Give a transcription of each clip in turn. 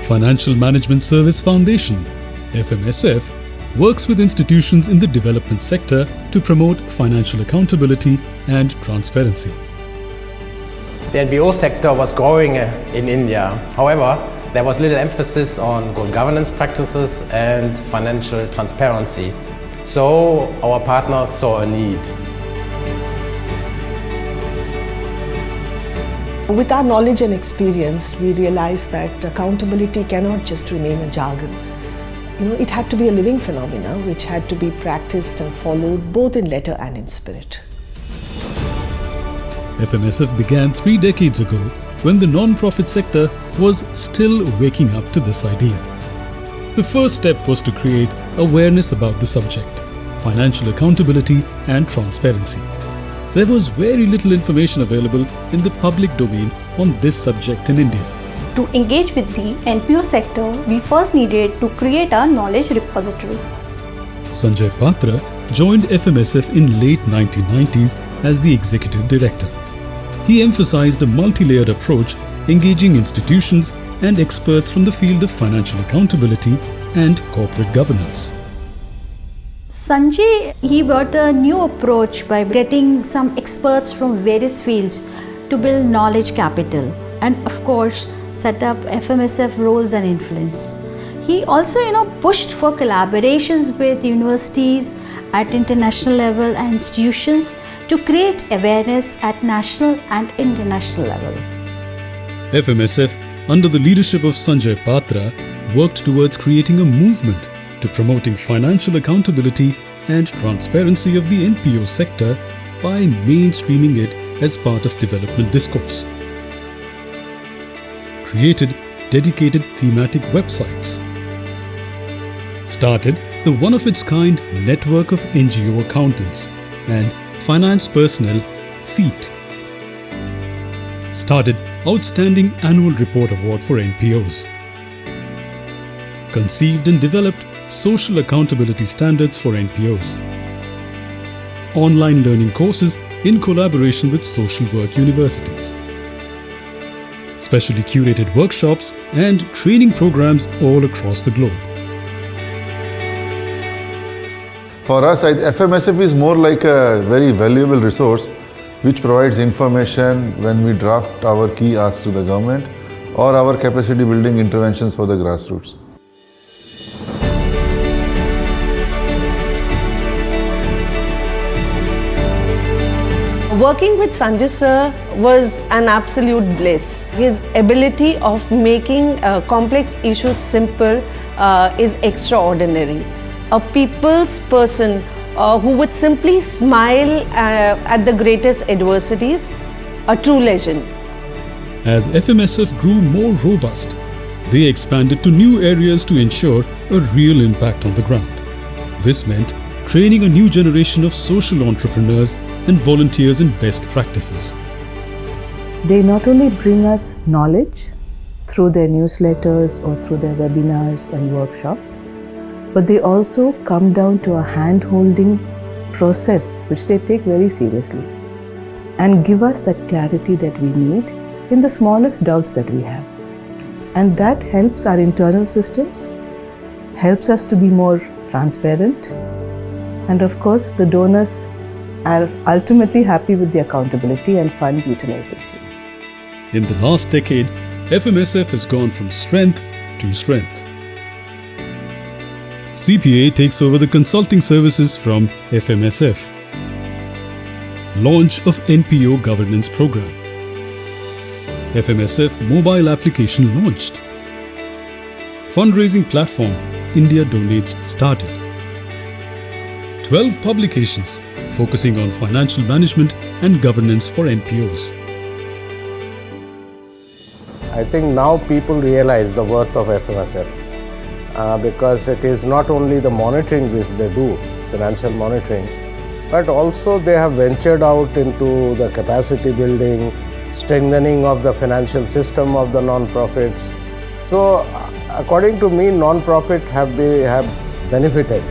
Financial Management Service Foundation, FMSF, works with institutions in the development sector to promote financial accountability and transparency. The NPO sector was growing in India. However, there was little emphasis on good governance practices and financial transparency. So our partners saw a need. With our knowledge and experience, we realized that accountability cannot just remain a jargon. It had to be a living phenomena which had to be practiced and followed both in letter and in spirit. FMSF began 3 decades ago when the non-profit sector was still waking up to this idea. The first step was to create awareness about the subject, financial accountability and transparency. There was very little information available in the public domain on this subject in India. To engage with the NPO sector, we first needed to create a knowledge repository. Sanjay Patra joined FMSF in late 1990s as the executive director. He emphasized a multi-layered approach, engaging institutions and experts from the field of financial accountability and corporate governance. Sanjay, he brought a new approach by getting some experts from various fields to build knowledge capital and of course set up FMSF roles and influence. He also pushed for collaborations with universities at international level and institutions to create awareness at national and international level. FMSF, under the leadership of Sanjay Patra, worked towards creating a movement to promoting financial accountability and transparency of the NPO sector by mainstreaming it as part of development discourse. Created dedicated thematic websites. Started the one-of-its-kind network of NGO accountants and finance personnel, FEET. Started Outstanding Annual Report Award for NPOs. Conceived and developed social accountability standards for NPOs. Online learning courses in collaboration with social work universities. Specially curated workshops and training programs all across the globe. For us, FMSF is more like a very valuable resource which provides information when we draft our key asks to the government or our capacity building interventions for the grassroots. Working with Sanjay sir was an absolute bliss. His ability of making complex issues simple is extraordinary. A people's person who would simply smile at the greatest adversities, a true legend. As FMSF grew more robust, they expanded to new areas to ensure a real impact on the ground. This meant training a new generation of social entrepreneurs and volunteers in best practices. They not only bring us knowledge through their newsletters or through their webinars and workshops, but they also come down to a hand-holding process which they take very seriously and give us that clarity that we need in the smallest doubts that we have. And that helps our internal systems, helps us to be more transparent, and of course the donors are ultimately happy with the accountability and fund utilization. In the last decade, FMSF has gone from strength to strength. CPA takes over the consulting services from FMSF. Launch of NPO governance program. FMSF mobile application launched. Fundraising platform India Donates started. 12 publications focusing on financial management and governance for NPOs. I think now people realize the worth of FMSF because it is not only the monitoring which they do, financial monitoring, but also they have ventured out into the capacity building, strengthening of the financial system of the non-profits. So according to me, non-profit have benefited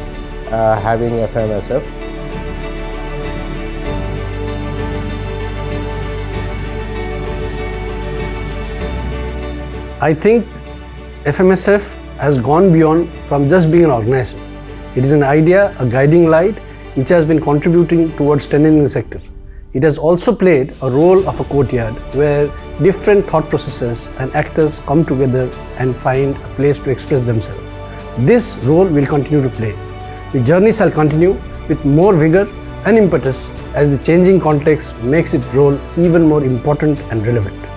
having FMSF. I think FMSF has gone beyond from just being an organization. It is an idea, a guiding light, which has been contributing towards strengthening the sector. It has also played a role of a courtyard where different thought processes and actors come together and find a place to express themselves. This role will continue to play. The journey shall continue with more vigor and impetus as the changing context makes its role even more important and relevant.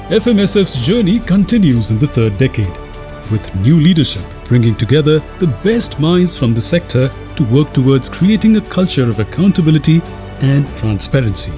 FMSF's journey continues in the third decade, with new leadership bringing together the best minds from the sector to work towards creating a culture of accountability and transparency.